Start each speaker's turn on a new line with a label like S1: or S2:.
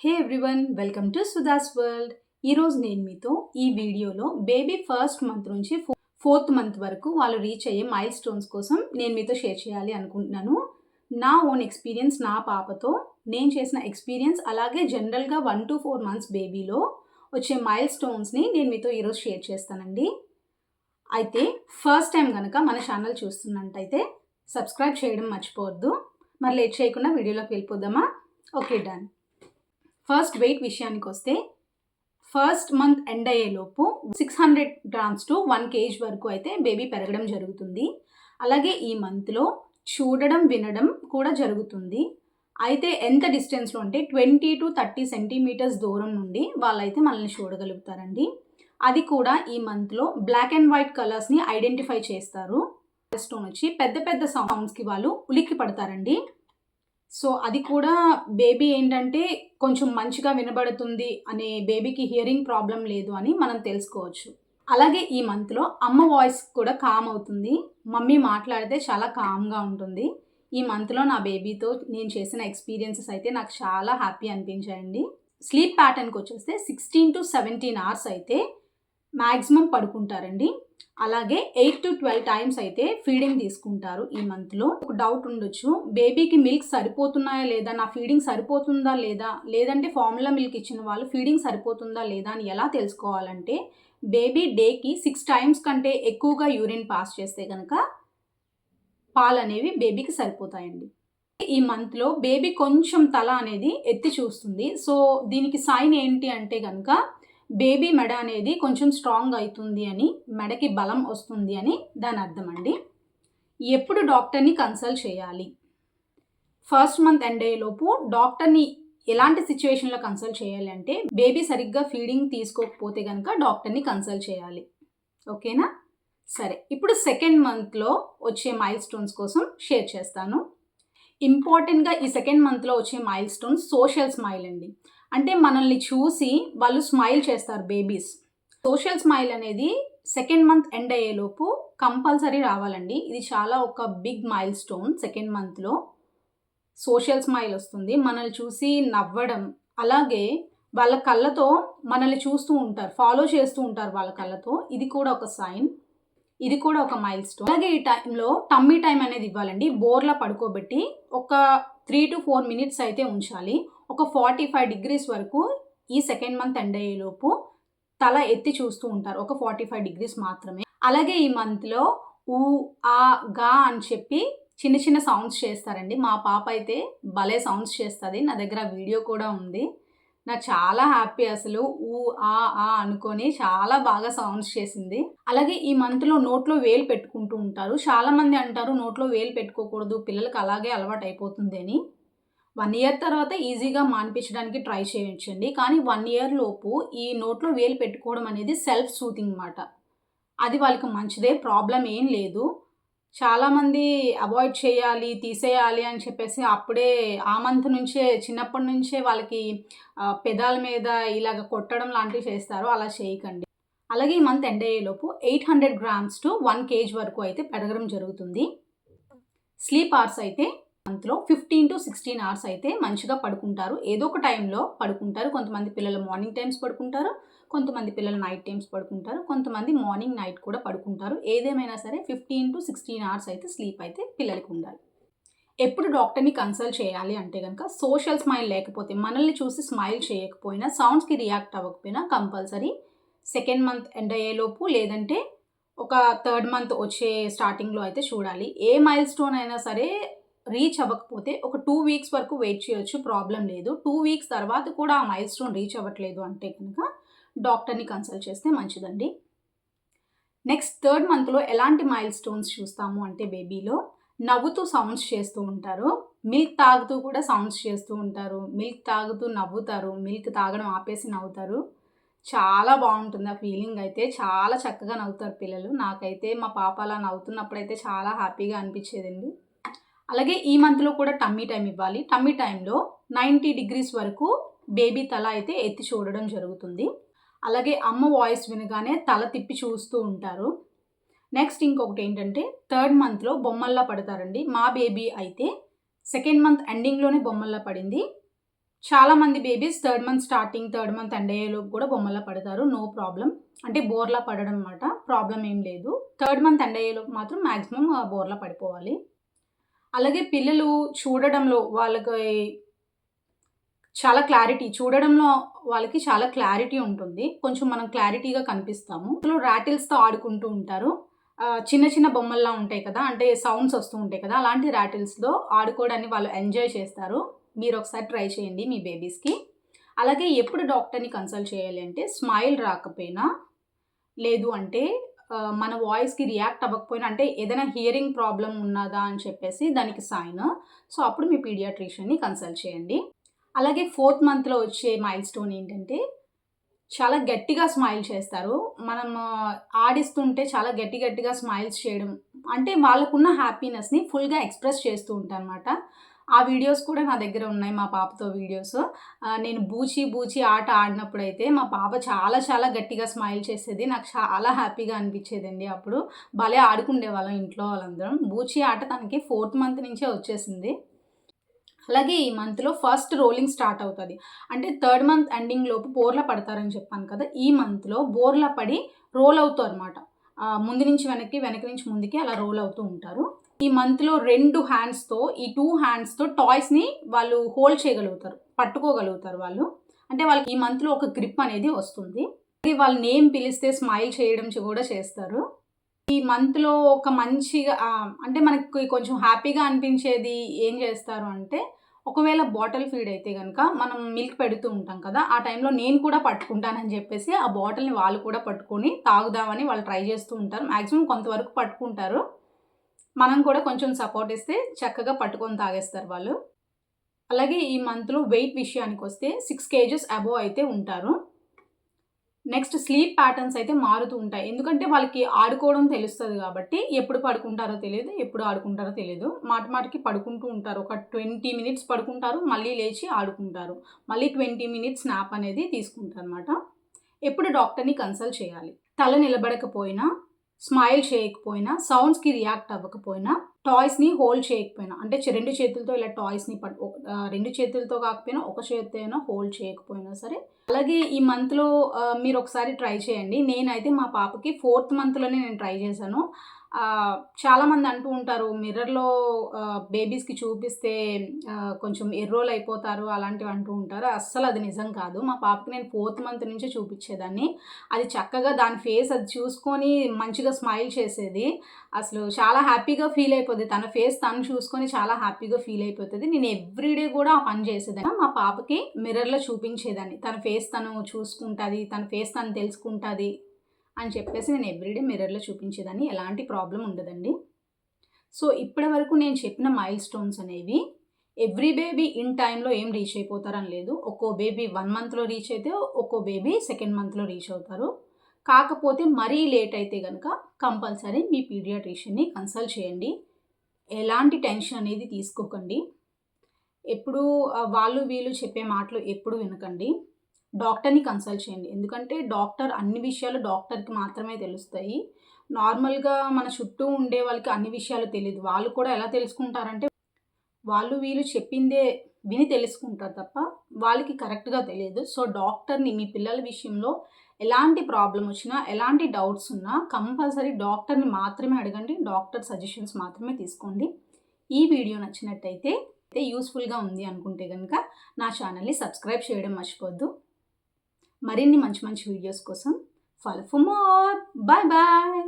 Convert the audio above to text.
S1: Hey everyone, welcome to Sudha's world. ఈరోజు నేను మీతో ఈ వీడియోలో బేబీ ఫస్ట్ మంత్ నుంచి ఫోర్త్ మంత్ వరకు వాళ్ళు రీచ్ అయ్యే మైల్ స్టోన్స్ కోసం నేను మీతో షేర్ చేయాలి అనుకుంటున్నాను. నా ఓన్ ఎక్స్పీరియన్స్, నా పాపతో నేను చేసిన ఎక్స్పీరియన్స్, అలాగే జనరల్గా 1 to 4 months బేబీలో వచ్చే మైల్ స్టోన్స్ని నేను మీతో ఈరోజు షేర్ చేస్తానండి. అయితే ఫస్ట్ టైం కనుక మన ఛానల్ చూస్తున్నట్టయితే సబ్స్క్రైబ్ చేయడం మర్చిపోవద్దు. మరి లేట్ చేయకుండా వీడియోలోకి వెళ్ళిపోదామా? Okay, done. ఫస్ట్ వెయిట్ విషయానికి వస్తే ఫస్ట్ మంత్ ఎండ్ అయ్యేలోపు 600 grams to 1 kg వరకు అయితే బేబీ పెరగడం జరుగుతుంది. అలాగే ఈ మంత్లో చూడడం, వినడం కూడా జరుగుతుంది. అయితే ఎంత డిస్టెన్స్లో అంటే 20 to 30 centimeters దూరం నుండి వాళ్ళైతే మనల్ని చూడగలుగుతారండి. అది కూడా ఈ మంత్లో బ్లాక్ అండ్ వైట్ కలర్స్ని ఐడెంటిఫై చేస్తారు. స్టోన్ వచ్చి పెద్ద పెద్ద సౌండ్స్కి వాళ్ళు ఉలిక్కి పడతారండి. సో అది కూడా బేబీ ఏంటంటే కొంచెం మంచిగా వినబడుతుంది అనే, బేబీకి హియరింగ్ ప్రాబ్లం లేదు అని మనం తెలుసుకోవచ్చు. అలాగే ఈ మంత్లో అమ్మ వాయిస్ కూడా కామ్ అవుతుంది. మమ్మీ మాట్లాడితే చాలా కామ్గా ఉంటుంది. ఈ మంత్లో నా బేబీతో నేను చేసిన ఎక్స్పీరియన్సెస్ అయితే నాకు చాలా హ్యాపీ అనిపించాయండి. స్లీప్ ప్యాటర్న్కి వచ్చేస్తే 16 to 17 hours అయితే మ్యాక్సిమం పడుకుంటారండి. అలాగే 8 to 12 times అయితే ఫీడింగ్ తీసుకుంటారు ఈ మంత్లో. ఒక డౌట్ ఉండొచ్చు, బేబీకి మిల్క్ సరిపోతున్నాయా లేదా, నా ఫీడింగ్ సరిపోతుందా లేదా, లేదంటే ఫార్ములా మిల్క్ ఇచ్చిన వాళ్ళు ఫీడింగ్ సరిపోతుందా లేదా అని ఎలా తెలుసుకోవాలంటే, బేబీ డేకి 6 times కంటే ఎక్కువగా యూరిన్ పాస్ చేస్తే కనుక పాలు అనేవి బేబీకి సరిపోతాయండి. ఈ మంత్లో బేబీ కొంచెం తల అనేది ఎత్తి చూస్తుంది. సో దీనికి సైన్ ఏంటి అంటే కనుక బేబీ మెడ అనేది కొంచెం స్ట్రాంగ్ అవుతుంది అని, మెడకి బలం వస్తుంది అని దాని అర్థం అండి. ఎప్పుడు డాక్టర్ని కన్సల్ట్ చేయాలి? ఫస్ట్ మంత్ ఎండ్ అయ్యేలోపు డాక్టర్ని ఎలాంటి సిచ్యువేషన్లో కన్సల్ట్ చేయాలి అంటే, బేబీ సరిగ్గా ఫీడింగ్ తీసుకోకపోతే కనుక డాక్టర్ని కన్సల్ట్ చేయాలి. ఓకేనా? సరే, ఇప్పుడు సెకండ్ మంత్లో వచ్చే మైల్ స్టోన్స్ కోసం షేర్ చేస్తాను. ఇంపార్టెంట్గా ఈ సెకండ్ మంత్లో వచ్చే మైల్ స్టోన్స్ సోషల్ స్మైల్ అండి. అంటే మనల్ని చూసి వాళ్ళు స్మైల్ చేస్తారు బేబీస్. సోషల్ స్మైల్ అనేది సెకండ్ మంత్ ఎండ్ అయ్యేలోపు కంపల్సరీ రావాలండి. ఇది చాలా ఒక బిగ్ మైల్ స్టోన్. సెకండ్ మంత్లో సోషల్ స్మైల్ వస్తుంది. మనల్ని చూసి నవ్వడం, అలాగే వాళ్ళ కళ్ళతో మనల్ని చూస్తూ ఉంటారు, ఫాలో చేస్తూ ఉంటారు వాళ్ళ కళ్ళతో. ఇది కూడా ఒక సైన్, ఇది కూడా ఒక మైల్ స్టోన్. అలాగే ఈ టైంలో టమ్మీ టైం అనేది ఇవ్వాలండి. బోర్లా పడుకోబెట్టి ఒక 3 to 4 minutes అయితే ఉంచాలి. ఒక 45 degrees వరకు ఈ సెకండ్ మంత్ ఎండ్ అయ్యేలోపు తల ఎత్తి చూస్తూ ఉంటారు, ఒక 45 degrees మాత్రమే. అలాగే ఈ మంత్లో ఊ, ఆ, గా అని చెప్పి చిన్న చిన్న సౌండ్స్ చేస్తారండి. మా పాప అయితే భలే సౌండ్స్ చేస్తుంది. నా దగ్గర వీడియో కూడా ఉంది. నాకు చాలా హ్యాపీ, అసలు ఊ, ఆ అనుకొని చాలా బాగా సౌండ్స్ చేసింది. అలాగే ఈ మంత్లో నోట్లో వేలు పెట్టుకుంటూ ఉంటారు. చాలామంది అంటారు నోట్లో వేలు పెట్టుకోకూడదు, పిల్లలకి అలాగే అలవాటు అయిపోతుంది అని. 1 year తర్వాత ఈజీగా మాన్పించడానికి ట్రై చేయొచ్చండి. కానీ 1 year లోపు ఈ నోట్లో వేలు పెట్టుకోవడం అనేది సెల్ఫ్ సూతింగ్ మాట. అది వాళ్ళకి మంచిదే, ప్రాబ్లం ఏం లేదు. చాలామంది అవాయిడ్ చేయాలి, తీసేయాలి అని చెప్పేసి అప్పుడే ఆ మంత్ నుంచే, చిన్నప్పటి నుంచే వాళ్ళకి పెదాల మీద ఇలాగ కొట్టడం లాంటివి చేస్తారు. అలా చేయకండి. అలాగే ఈ మంత్ ఎండ్ అయ్యేలోపు 800 grams to 1 kg వరకు అయితే పెరగడం జరుగుతుంది. స్లీప్ అవర్స్ అయితే మంత్లో 15 to 16 hours అయితే మంచిగా పడుకుంటారు. ఏదో ఒక టైంలో పడుకుంటారు. కొంతమంది పిల్లలు మార్నింగ్ టైమ్స్ పడుకుంటారు, కొంతమంది పిల్లలు నైట్ టైమ్స్ పడుకుంటారు, కొంతమంది మార్నింగ్ నైట్ కూడా పడుకుంటారు. ఏదేమైనా సరే 15 to 16 hours అయితే స్లీప్ అయితే పిల్లలకి ఉండాలి. ఎప్పుడు డాక్టర్ని కన్సల్ట్ చేయాలి అంటే కనుక, సోషల్ స్మైల్ లేకపోతే, మనల్ని చూసి స్మైల్ చేయకపోయినా, సౌండ్స్కి రియాక్ట్ అవ్వకపోయినా కంపల్సరీ సెకండ్ మంత్ ఎండ్ అయ్యేలోపు, లేదంటే ఒక థర్డ్ మంత్ వచ్చే స్టార్టింగ్లో అయితే చూడాలి. ఏ మైల్ స్టోన్ అయినా సరే రీచ్ అవ్వకపోతే ఒక 2 weeks వరకు వెయిట్ చేయొచ్చు, ప్రాబ్లం లేదు. 2 weeks తర్వాత కూడా ఆ మైల్ స్టోన్ రీచ్ అవ్వట్లేదు అంటే కనుక డాక్టర్ని కన్సల్ట్ చేస్తే మంచిదండి. నెక్స్ట్ థర్డ్ మంత్లో ఎలాంటి మైల్ స్టోన్స్ చూస్తాము అంటే, బేబీలో నవ్వుతూ సౌండ్స్ చేస్తూ ఉంటారు, మిల్క్ తాగుతూ కూడా సౌండ్స్ చేస్తూ ఉంటారు, మిల్క్ తాగుతూ నవ్వుతారు, మిల్క్ తాగడం ఆపేసి నవ్వుతారు. చాలా బాగుంటుంది ఆ ఫీలింగ్ అయితే. చాలా చక్కగా నవ్వుతారు పిల్లలు. నాకైతే మా పాప అలా నవ్వుతున్నప్పుడైతే చాలా హ్యాపీగా అనిపించేదండి. అలాగే ఈ మంత్లో కూడా టమ్మీ టైం ఇవ్వాలి. టమ్మీ టైంలో 90 degrees వరకు బేబీ తల అయితే ఎత్తి చూడడం జరుగుతుంది. అలాగే అమ్మ వాయిస్ వినగానే తల తిప్పి చూస్తూ ఉంటారు. నెక్స్ట్ ఇంకొకటి ఏంటంటే, థర్డ్ మంత్లో బొమ్మల్లా పడతారండి. మా బేబీ అయితే సెకండ్ మంత్ ఎండింగ్లోనే బొమ్మల్లా పడింది. చాలామంది babies third month starting, third month end అయ్యేలోపు కూడా బొమ్మలా పడతారు. No problem. అంటే బోర్లా పడడం అనమాట. ప్రాబ్లమ్ ఏం లేదు. థర్డ్ మంత్ ఎండ్ అయ్యేలోపు మాత్రం మాక్సిమం బోర్లా పడిపోవాలి. అలాగే పిల్లలు చూడడంలో వాళ్ళకి చాలా క్లారిటీ ఉంటుంది. కొంచెం మనం క్లారిటీగా కనిపిస్తాము. రాటిల్స్‌తో ఆడుకుంటూ ఉంటారు. చిన్న చిన్న బొమ్మల్లా ఉంటాయి కదా! అంటే సౌండ్స్ వస్తూ ఉంటాయి కదా! అలాంటి రాటిల్స్‌లో ఆడుకోవడాన్ని వాళ్ళు ఎంజాయ్ చేస్తారు. మీరొకసారి ట్రై చేయండి మీ బేబీస్‌కి. అలాగే ఎప్పుడు డాక్టర్‌ని కన్సల్ట్ చేయాలి అంటే స్మైల్ రాకపోయినా, లేదు అంటే మన వాయిస్‌కి రియాక్ట్ అవ్వకపోయినా, అంటే ఏదైనా హియరింగ్ ప్రాబ్లమ్ ఉన్నదా అని చెప్పేసి దానికి సైన్. సో, అప్పుడు మీ పీడియాట్రిషియన్‌ని కన్సల్ట్ చేయండి. అలాగే 4th మంత్‌లో వచ్చే మైల్‌స్టోన్ ఏంటంటే చాలా గట్టిగా స్మైల్ చేస్తారు. మనం ఆడిస్తుంటే చాలా గట్టిగా స్మైల్స్ చేయడం. అంటే వాళ్ళకున్న హ్యాపీనెస్‌ని ఫుల్‌గా ఎక్స్‌ప్రెస్ చేస్తూ ఉంటారనమాట. ఆ వీడియోస్ కూడా నా దగ్గర ఉన్నాయి, మా పాపతో వీడియోస్. నేను బూచి ఆట ఆడినప్పుడైతే మా పాప చాలా గట్టిగా స్మైల్ చేసేది. నాకు చాలా హ్యాపీగా అనిపించేదండి అప్పుడు. భలే ఆడుకుండేవాళ్ళం ఇంట్లో వాళ్ళందరం. బూచి ఆట తనకి 4th మంత్ నుంచే వచ్చేసింది. అలాగే ఈ మంత్‌లో ఫస్ట్ రోలింగ్ స్టార్ట్ అవుతది. అంటే థర్డ్ మంత్ ఎండింగ్ లోపు బోర్లా పడతారని చెప్పాను కదా! ఈ మంత్‌లో బోర్లా పడి రోల్ అవుతారనమాట. ముందు నుంచి వెనక్కి, వెనక్కి నుంచి ముందుకి అలా రోల్ అవుతూ ఉంటారు. ఈ మంత్‌లో 2 హ్యాండ్స్‌తో, ఈ 2 హ్యాండ్స్‌తో టాయ్స్‌ని వాళ్ళు హోల్డ్ చేయగలుగుతారు. పట్టుకోగలుగుతారు వాళ్ళు. అంటే వాళ్ళకి ఈ మంత్‌లో ఒక గ్రిప్ అనేది వస్తుంది. వాళ్ళ నేమ్ పిలిస్తే స్మైల్ చేయడం కూడా చేస్తారు. ఈ మంత్‌లో ఒక మంచిగా అంటే మనకి కొంచెం హ్యాపీగా అనిపించేది ఏం చేస్తారు అంటే, ఒకవేళ బాటిల్ ఫీడ్ అయితే గనక మనం మిల్క్ పెడుతూ ఉంటాం కదా! ఆ టైంలో నేను కూడా పట్టుకుంటానని చెప్పేసి ఆ బాటిల్‌ని వాళ్ళు కూడా పట్టుకొని తాగుదామని వాళ్ళు ట్రై చేస్తూ ఉంటారు. మాక్సిమం కొంతవరకు పట్టుకుంటారు. మనం కూడా కొంచెం సపోర్ట్ ఇస్తే చక్కగా పట్టుకొని తాగేస్తారు వాళ్ళు. అలాగే ఈ మంత్‌లో వెయిట్ విషయానికొస్తే 6 కేజెస్ అబోవ్ అయితే ఉంటారు. నెక్స్ట్ స్లీప్ ప్యాటర్న్స్ అయితే మారుతూ ఉంటాయి. ఎందుకంటే వాళ్ళకి ఆడుకోవడం తెలుస్తది గాబట్టి, ఎప్పుడు పడుకుంటారో తెలీదు, ఎప్పుడు ఆడుకుంటారో తెలీదు. మాటికి పడుకుంటూ ఉంటారు. ఒక 20 మినిట్స్ పడుకుంటారు, మళ్ళీ లేచి ఆడుకుంటారు. మళ్ళీ 20 మినిట్స్ న్యాప్ అనేది తీసుకుంటారనమాట. ఎప్పుడు డాక్టర్‌ని కన్సల్ట్ చేయాలి. తల నిలబడకపోయినా, స్మైల్ చేయకపోయినా, సౌండ్స్‌కి రియాక్ట్ అవ్వకపోయినా, టాయ్స్‌ని హోల్డ్ చేయకపోయినా, అంటే 2 చేతులతో ఇలా టాయ్స్‌ని 2 చేతులతో కాకపోయినా, ఒక చేత్తో అయినా హోల్డ్ చేయకపోయినా సరే. అలాగే ఈ మంత్‌లో మీరొకసారి ట్రై చేయండి. నేనైతే మా పాపకి 4th మంత్‌లోనే నేను ట్రై చేశాను. చాలామంది అంటూ ఉంటారు, మిర్రర్‌లో బేబీస్‌కి చూపిస్తే కొంచెం ఎర్రోలు అయిపోతారు అలాంటివి అంటూ ఉంటారు. అస్సలు అది నిజం కాదు. మా పాపకి నేను 4th మంత్ నుంచే చూపించేదాన్ని. అది చక్కగా దాని ఫేస్ అది చూసుకొని మంచిగా స్మైల్ చేసేది. అసలు చాలా హ్యాపీగా ఫీల్ అయిపోద్ది. తన ఫేస్ తను చూసుకొని చాలా హ్యాపీగా ఫీల్ అయిపోతది. నేను ఎవ్రీడే కూడా ఆ పని చేసేదాన్ని. మా పాపకి మిర్రర్‌లో చూపించేదాన్ని. తన ఫేస్ తను చూసుకుంటది. తన ఫేస్ తను తెలుసుకుంటది అని చెప్పేసి నేను ఎవ్రీడే మిర్రర్‌లో చూపించేదాన్ని. ఎలాంటి ప్రాబ్లమ్ ఉండదండి. సో, ఇప్పటి వరకు నేను చెప్పిన మైల్‌స్టోన్స్ అనేవి ఎవ్రీ బేబీ ఇన్ టైమ్‌లో ఏం రీచ్ అయిపోతారని లేదు. ఒక్కో బేబీ 1 మంత్‌లో రీచ్ అయితే, ఒక్కో బేబీ సెకండ్ మంత్‌లో రీచ్ అవుతారు. కాకపోతే మరీ లేట్ అయితే గనక కంపల్సరీ మీ పీడియాట్రిషియన్‌ని కన్సల్ట్ చేయండి. ఎలాంటి టెన్షన్ అనేది తీసుకోకండి. ఎప్పుడూ వాళ్ళు వీళ్ళు చెప్పే మాటలు ఎప్పుడు వినకండి. డాక్టర్‌ని కన్సల్ట్ చేయండి. ఎందుకంటే అన్ని విషయాలు డాక్టర్‌కి మాత్రమే తెలుస్తాయి. నార్మల్‌గా మన చుట్టూ ఉండే వాళ్ళకి అన్ని విషయాలు తెలీదు. వాళ్ళు కూడా ఎలా తెలుసుకుంటారంటే, వాళ్ళు వీళ్ళు చెప్పిందే విని తెలుసుకుంటారు తప్ప, వాళ్ళకి కరెక్ట్‌గా తెలీదు. సో, డాక్టర్‌ని మీ పిల్లల విషయంలో ఎలాంటి ప్రాబ్లమ్ వచ్చినా, ఎలాంటి డౌట్స్ ఉన్నా కంపల్సరీ డాక్టర్‌ని మాత్రమే అడగండి. డాక్టర్ సజెషన్స్ మాత్రమే తీసుకోండి. ఈ వీడియో నచ్చినట్టయితే యూజ్‌ఫుల్‌గా ఉంది అనుకుంటే గనక నా ఛానల్‌ని సబ్స్క్రైబ్ చేయడం మర్చిపోవద్దు. మరిన్ని మంచి వీడియోస్ కోసం follow for more. Bye bye.